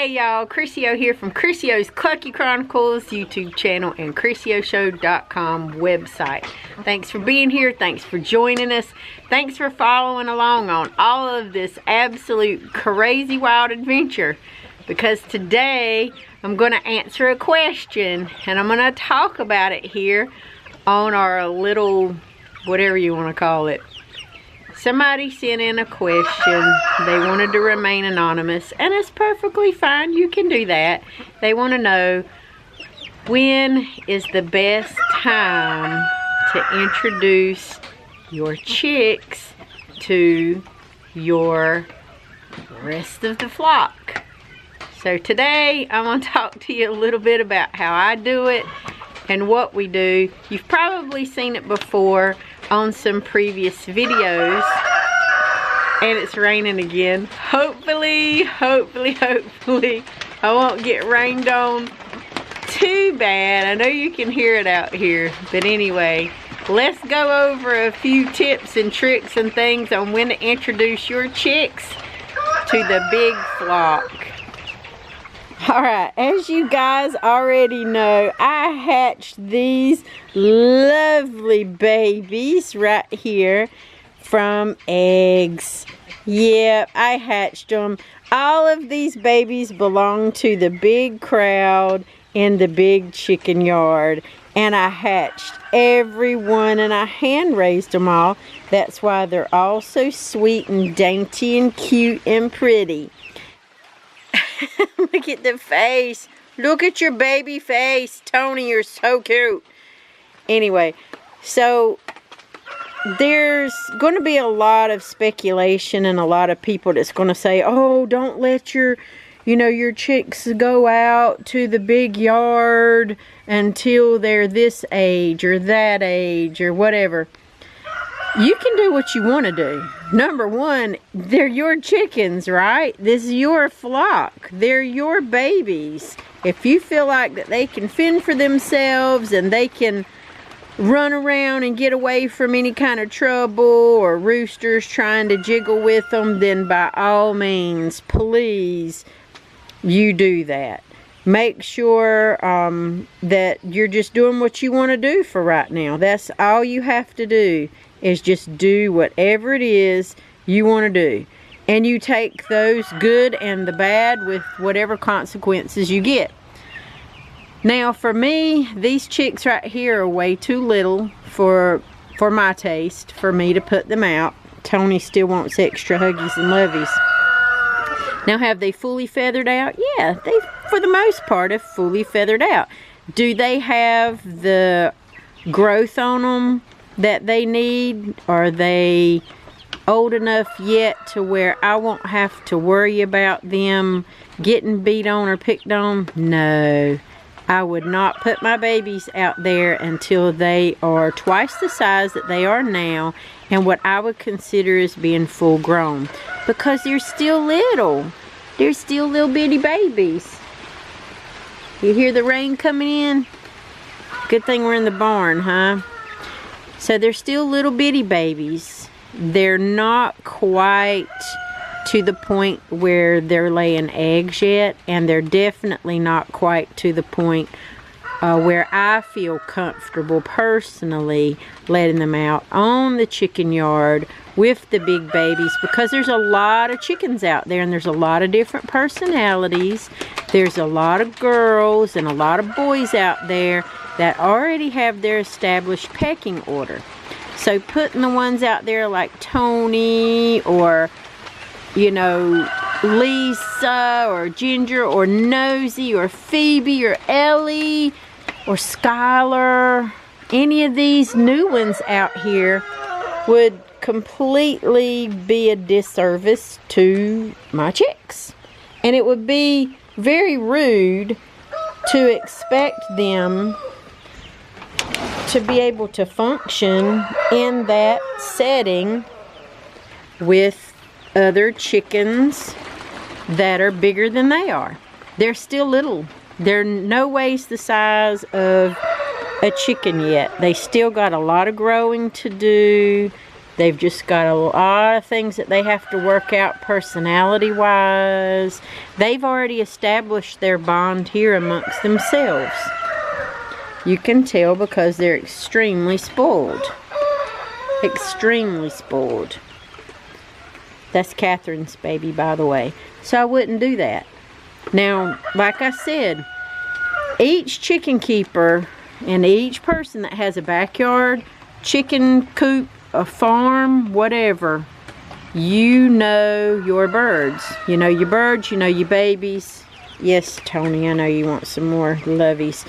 Hey y'all, Chrisio here from Chrisio's Clucky Chronicles YouTube channel and Chrisioshow.com website. Thanks for being here. Thanks for joining us. Thanks for following along on all of this absolute crazy wild adventure. Because today I'm going to answer a question and I'm going to talk about it here on our little, whatever you want to call it. Somebody sent in a question. They wanted to remain anonymous, and it's perfectly fine. You can do that. They want to know, when is the best time to introduce your chicks to your rest of the flock? So today I'm going to talk to you a little bit about how I do it and what we do. You've probably seen it before on some previous videos, and it's raining again. Hopefully I won't get rained on too bad. I know you can hear it out here, but anyway, let's go over a few tips and tricks and things on when to introduce your chicks to the big flock. Alright, as you guys already know, I hatched these lovely babies right here from eggs. Yep, I hatched them. All of these babies belong to the big crowd in the big chicken yard. And I hatched every one and I hand raised them all. That's why they're all so sweet and dainty and cute and pretty. Look at the face. Look at your baby face. Tony, you're so cute. Anyway, so there's going to be a lot of speculation and a lot of people that's going to say, oh, don't let your chicks go out to the big yard until they're this age or that age or whatever. You can do what you want to do. Number one, they're your chickens, right? This is your flock. They're your babies. If you feel like that they can fend for themselves and they can run around and get away from any kind of trouble or roosters trying to jiggle with them, then by all means, please, you do that. Make sure that you're just doing what you want to do for right now. That's all you have to do, is just do whatever it is you want to do. And you take those good and the bad with whatever consequences you get. Now for me, these chicks right here are way too little for my taste, for me to put them out. Tony still wants extra huggies and lovies. Now, have they fully feathered out? Yeah, they, for the most part, have fully feathered out. Do they have the growth on them that they need? Are they old enough yet to where I won't have to worry about them getting beat on or picked on? No. I would not put my babies out there until they are twice the size that they are now and what I would consider as being full grown, because they're still little. They're still little bitty babies. You hear the rain coming in? Good thing we're in the barn, huh? So they're still little bitty babies. They're not quite to the point where they're laying eggs yet, and they're definitely not quite to the point where I feel comfortable personally letting them out on the chicken yard with the big babies, because there's a lot of chickens out there and there's a lot of different personalities. There's a lot of girls and a lot of boys out there that already have their established pecking order. So putting the ones out there like Tony or, you know, Lisa or Ginger or Nosy or Phoebe or Ellie or Skylar, any of these new ones out here would completely be a disservice to my chicks. And it would be very rude to expect them to be able to function in that setting with other chickens that are bigger than they are. They're still little. They're no ways the size of a chicken yet. They still got a lot of growing to do. They've just got a lot of things that they have to work out personality-wise. They've already established their bond here amongst themselves. You can tell because they're extremely spoiled. Extremely spoiled. That's Catherine's baby, by the way. So I wouldn't do that. Now, like I said, each chicken keeper and each person that has a backyard, chicken coop, a farm, whatever, you know your birds. You know your birds, you know your babies. Yes, Tony, I know you want some more lovies.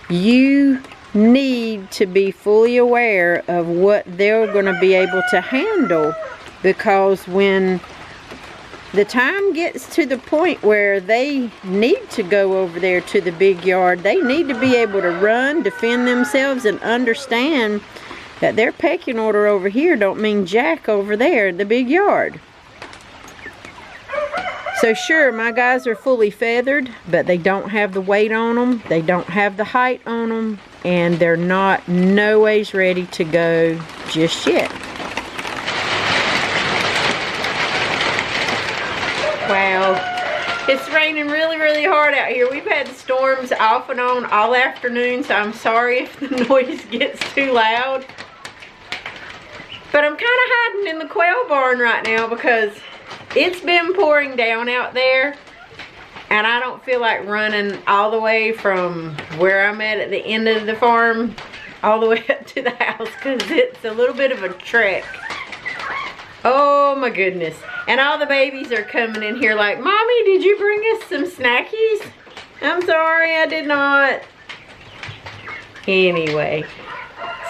You need to be fully aware of what they're going to be able to handle, because when the time gets to the point where they need to go over there to the big yard, they need to be able to run, defend themselves, and understand that their pecking order over here don't mean jack over there in the big yard. So sure, my guys are fully feathered, but they don't have the weight on them, they don't have the height on them, and they're not no ways ready to go just yet. Wow, it's raining really, really hard out here. We've had storms off and on all afternoon, so I'm sorry if the noise gets too loud. But I'm kind of hiding in the quail barn right now because it's been pouring down out there, and I don't feel like running all the way from where I'm at the end of the farm all the way up to the house, because it's a little bit of a trek. Oh my goodness. And all the babies are coming in here like, Mommy, did you bring us some snackies? I'm sorry, I did not. Anyway,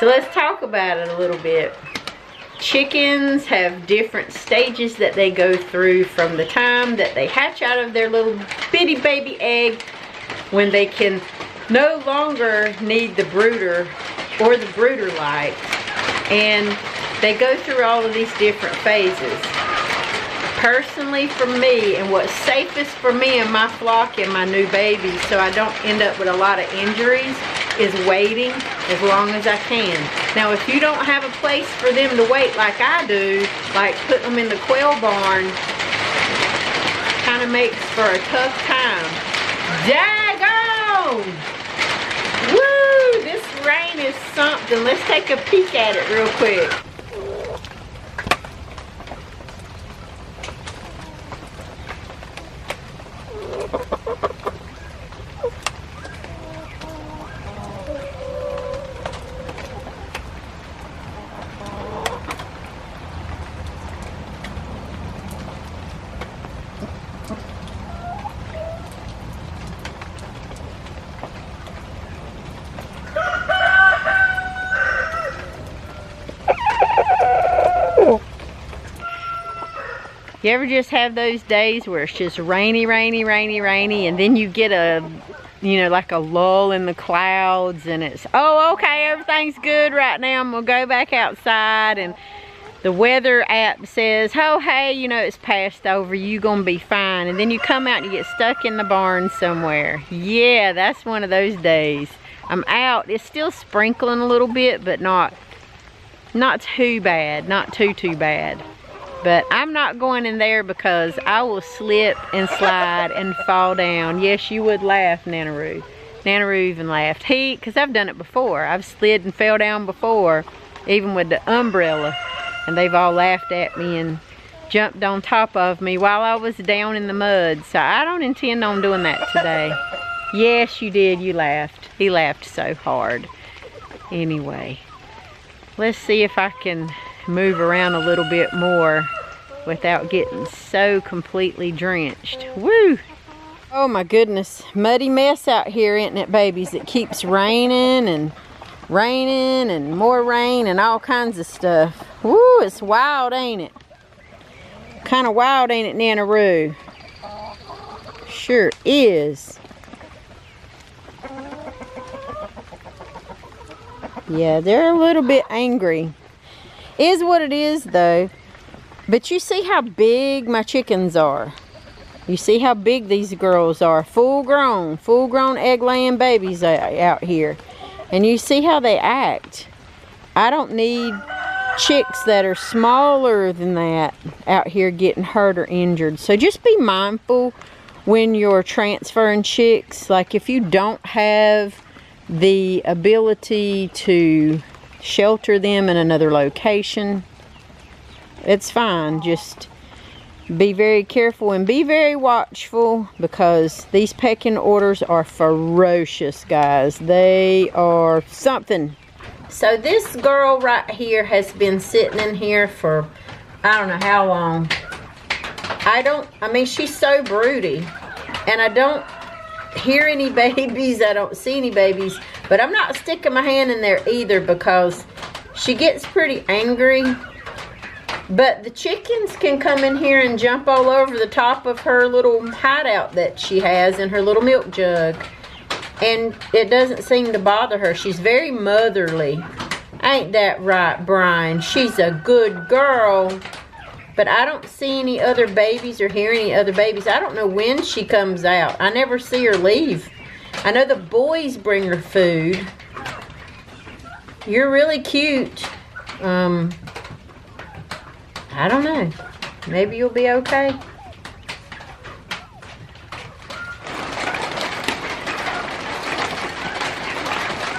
so let's talk about it a little bit. Chickens have different stages that they go through from the time that they hatch out of their little bitty baby egg, when they can no longer need the brooder or the brooder light, and they go through all of these different phases. Personally, for me, and what's safest for me and my flock and my new babies, so I don't end up with a lot of injuries, is waiting as long as I can. Now, if you don't have a place for them to wait like I do, like putting them in the quail barn, kind of makes for a tough time. Daggone! Woo! This rain is something. Let's take a peek at it real quick. You ever just have those days where it's just rainy, rainy, rainy, rainy, and then you get a, you know, like a lull in the clouds, and it's, oh, okay, everything's good right now, I'm gonna go back outside, and the weather app says, oh, hey, you know, it's passed over, you gonna be fine, and then you come out and you get stuck in the barn somewhere. Yeah, that's one of those days. I'm out, it's still sprinkling a little bit, but not too bad, not too bad. But I'm not going in there because I will slip and slide and fall down. Yes, you would laugh, Nanaroo. Nanaroo even laughed. Because I've done it before. I've slid and fell down before, even with the umbrella. And they've all laughed at me and jumped on top of me while I was down in the mud. So I don't intend on doing that today. Yes, you did. You laughed. He laughed so hard. Anyway, let's see if I can move around a little bit more without getting so completely drenched. Woo! Oh my goodness, muddy mess out here, isn't it, babies? It keeps raining and raining and more rain and all kinds of stuff. Woo, it's wild, ain't it? Kind of wild, ain't it, Nanaroo? Sure is. Yeah, they're a little bit angry. Is what it is, though. But you see how big my chickens are. You see how big these girls are. Full grown egg-laying babies out here. And you see how they act. I don't need chicks that are smaller than that out here getting hurt or injured. So just be mindful when you're transferring chicks. Like if you don't have the ability to shelter them in another location, it's fine. Just be very careful and be very watchful, because these pecking orders are ferocious, guys. They are something. So this girl right here has been sitting in here for I don't know how long. I mean, she's so broody, and I don't hear any babies. I don't see any babies, but I'm not sticking my hand in there either, because she gets pretty angry. But the chickens can come in here and jump all over the top of her little hideout that she has in her little milk jug. And it doesn't seem to bother her. She's very motherly. Ain't that right, Brian? She's a good girl. But I don't see any other babies or hear any other babies. I don't know when she comes out. I never see her leave. I know the boys bring her food. You're really cute. I don't know. Maybe you'll be okay.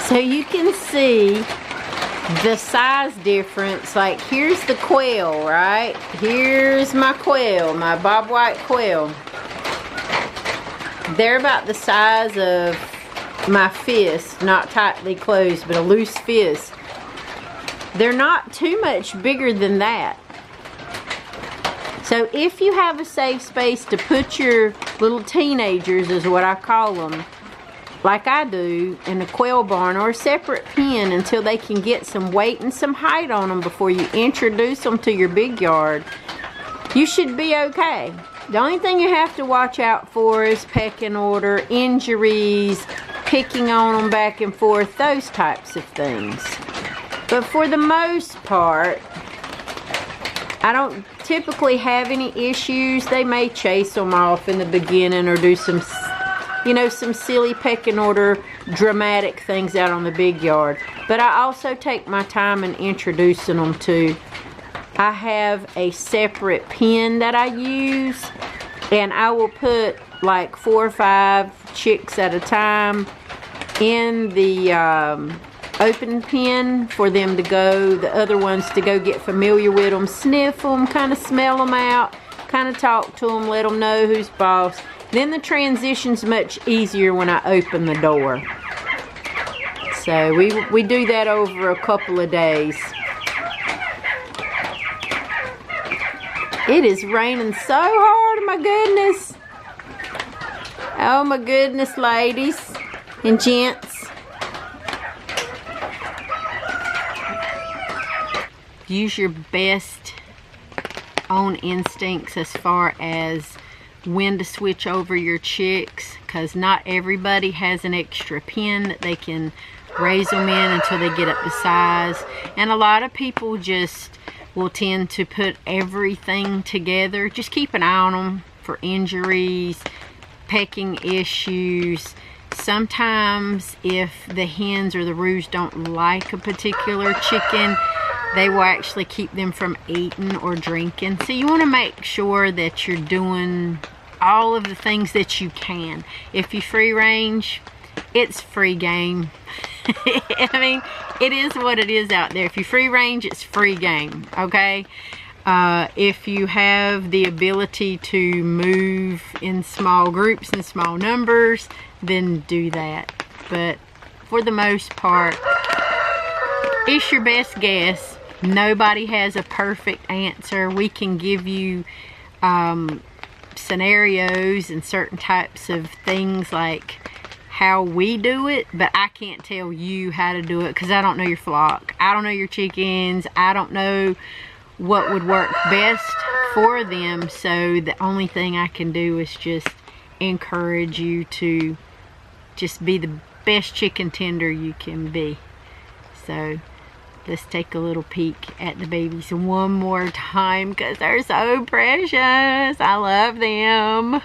So you can see the size difference. Like here's the quail, right? Here's my quail, my bobwhite quail. They're about the size of my fist, not tightly closed, but a loose fist. They're not too much bigger than that. So if you have a safe space to put your little teenagers, is what I call them, like I do, in a quail barn or a separate pen until they can get some weight and some height on them before you introduce them to your big yard, you should be okay. The only thing you have to watch out for is pecking order, injuries, picking on them back and forth, those types of things. But for the most part, I don't typically have any issues. They may chase them off in the beginning or do some, you know, some silly pecking order dramatic things out on the big yard. But I also take my time in introducing them to. I have a separate pen that I use, and I will put like 4 or 5 chicks at a time in the open pen for them to go, the other ones to go get familiar with them, sniff them, kind of smell them out, kind of talk to them, let them know who's boss. Then the transition's much easier when I open the door. So we do that over a couple of days. It is raining so hard, my goodness. Oh my goodness, ladies and gents. Use your best own instincts as far as when to switch over your chicks, because not everybody has an extra pen that they can raise them in until they get up to size. And a lot of people just will tend to put everything together. Just keep an eye on them for injuries, pecking issues. Sometimes if the hens or the roos don't like a particular chicken, they will actually keep them from eating or drinking. So you want to make sure that you're doing all of the things that you can. If you free range, it's free game. I mean, it is what it is out there. If you free range, it's free game, okay? If you have the ability to move in small groups and small numbers, then do that. But for the most part, it's your best guess. Nobody has a perfect answer. We can give you scenarios and certain types of things like how we do it, but I can't tell you how to do it because I don't know your flock. I don't know your chickens. I don't know what would work best for them. So the only thing I can do is just encourage you to just be the best chicken tender you can be. So let's take a little peek at the babies one more time because they're so precious. I love them.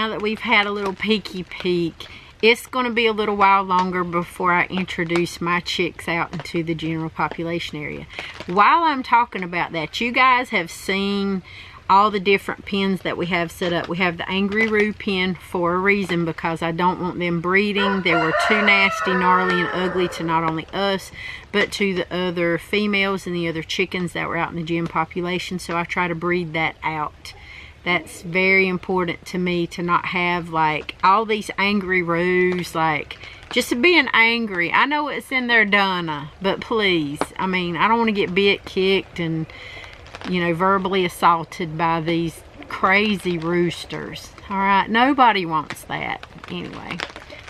now that we've had a little peeky peek, it's going to be a little while longer before I introduce my chicks out into the general population area. While I'm talking about that, you guys have seen all the different pens that we have set up. We have the Angry Roo pen for a reason, because I don't want them breeding. They were too nasty, gnarly, and ugly to not only us, but to the other females and the other chickens that were out in the gen population. So I try to breed that out. That's very important to me, to not have like all these Angry Roos, like just being angry. I know it's in there, Donna, but please, I mean, I don't want to get bit, kicked, and you know, verbally assaulted by these crazy roosters. All right, nobody wants that. Anyway,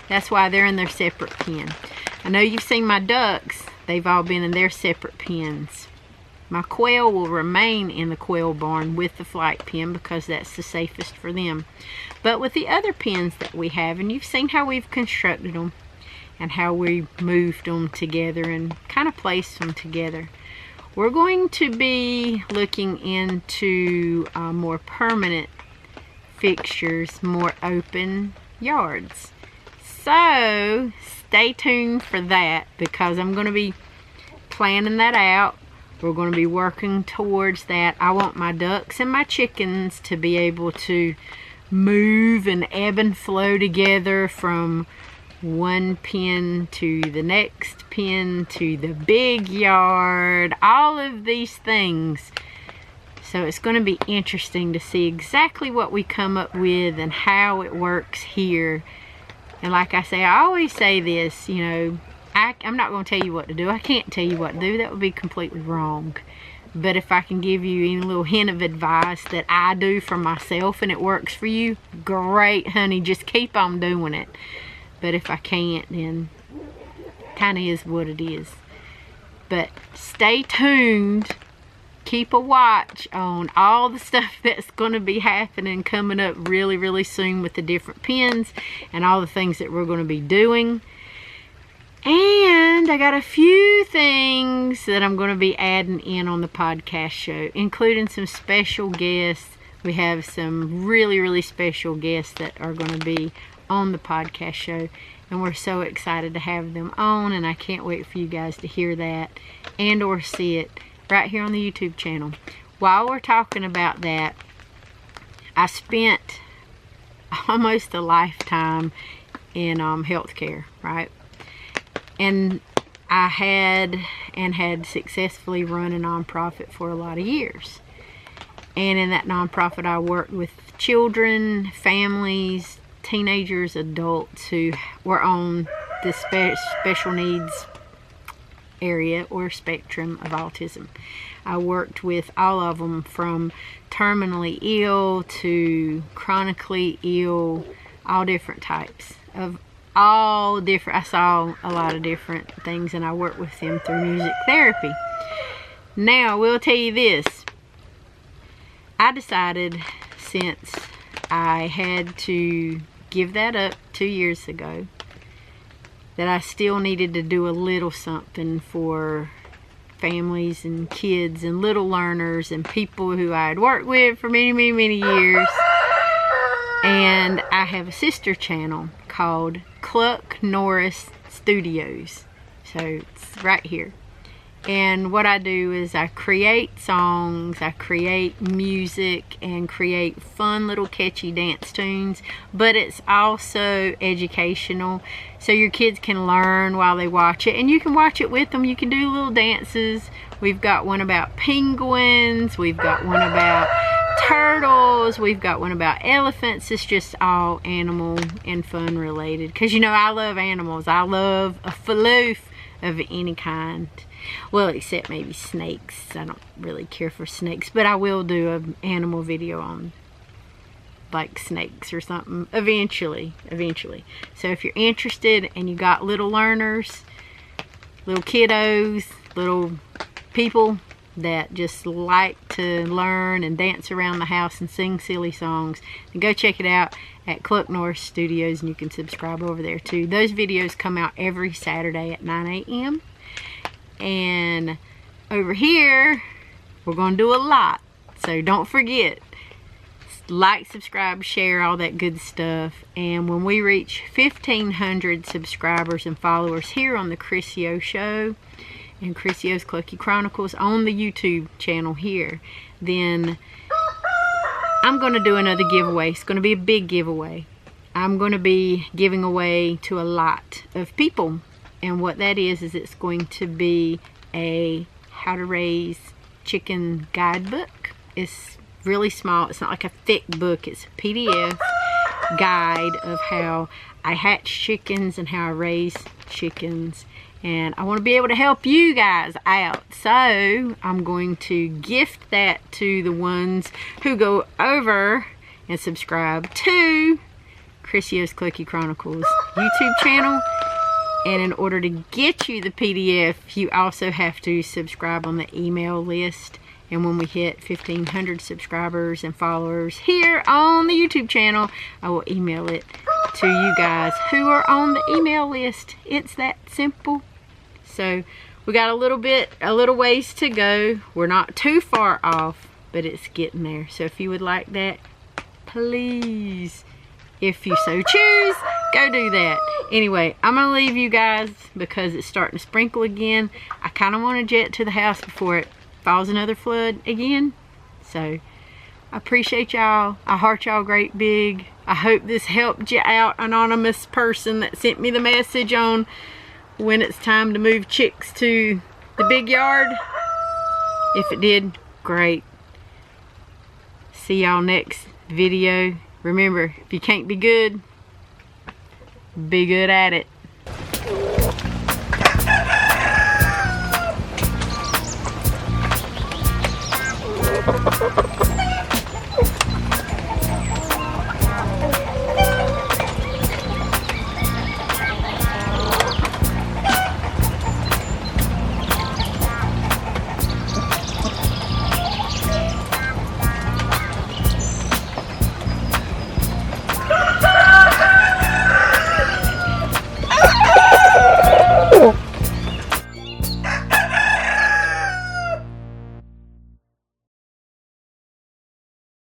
that's why they're in their separate pen. I know you've seen my ducks. They've all been in their separate pens. My quail will remain in the quail barn with the flight pen, because that's the safest for them. But with the other pens that we have, and you've seen how we've constructed them and how we moved them together and kind of placed them together, we're going to be looking into more permanent fixtures, more open yards. So stay tuned for that, because I'm going to be planning that out. We're going to be working towards that. I want my ducks and my chickens to be able to move and ebb and flow together from one pen to the next pen to the big yard, all of these things. So it's going to be interesting to see exactly what we come up with and how it works here. And like I say, I always say this, you know, I'm not going to tell you what to do. I can't tell you what to do. That would be completely wrong. But if I can give you any little hint of advice that I do for myself and it works for you, great, honey. Just keep on doing it. But if I can't, then kind of is what it is. But stay tuned. Keep a watch on all the stuff that's going to be happening coming up really, really soon with the different pens and all the things that we're going to be doing. And I got a few things that I'm going to be adding in on the podcast show, including some special guests. We have some really, really special guests that are going to be on the podcast show, and we're so excited to have them on, and I can't wait for you guys to hear that and or see it right here on the YouTube channel. While we're talking about that, I spent almost a lifetime in healthcare, right? And I had successfully run a nonprofit for a lot of years. And in that nonprofit, I worked with children, families, teenagers, adults who were on the special needs area or spectrum of autism. I worked with all of them, from terminally ill to chronically ill, all different types of all different. I saw a lot of different things, and I worked with them through music therapy. Now, I will tell you this. I decided, since I had to give that up 2 years ago, that I still needed to do a little something for families and kids and little learners and people who I had worked with for many, many, many years. And I have a sister channel called Clucky Studios. So it's right here. And what I do is I create songs, I create music, and create fun little catchy dance tunes. But it's also educational, so your kids can learn while they watch it. And you can watch it with them. You can do little dances. We've got one about penguins. We've got one about turtles. We've got one about elephants. It's just all animal and fun related. Because, you know, I love animals. I love a floof of any kind. Well, except maybe snakes. I don't really care for snakes, but I will do an animal video on like snakes or something eventually. So if you're interested and you got little learners, little kiddos, little people that just like to learn and dance around the house and sing silly songs, then go check it out at Clucky Studios, and you can subscribe over there too. Those videos come out every Saturday at 9 a.m. And over here, we're going to do a lot. So don't forget, like, subscribe, share, all that good stuff. And when we reach 1,500 subscribers and followers here on the Chrissy O Show and Chrissy O's Clucky Chronicles on the YouTube channel here, then I'm going to do another giveaway. It's going to be a big giveaway. I'm going to be giving away to a lot of people. And what that is it's going to be a how to raise chicken guidebook. It's really small. It's not like a thick book. It's a PDF guide of how I hatch chickens and how I raise chickens. And I want to be able to help you guys out. So I'm going to gift that to the ones who go over and subscribe to Chrissy O's Clucky Chronicles YouTube channel. And in order to get you the PDF, you also have to subscribe on the email list. And when we hit 1,500 subscribers and followers here on the YouTube channel, I will email it to you guys who are on the email list. It's that simple. So we got a little ways to go. We're not too far off, but it's getting there. So if you would like that, please, if you so choose, go do that. Anyway, I'm going to leave you guys because it's starting to sprinkle again. I kind of want to jet to the house before it falls another flood again. So I appreciate y'all. I heart y'all great big. I hope this helped you out, anonymous person that sent me the message on when it's time to move chicks to the big yard. If it did, great. See y'all next video. Remember, if you can't be good at it.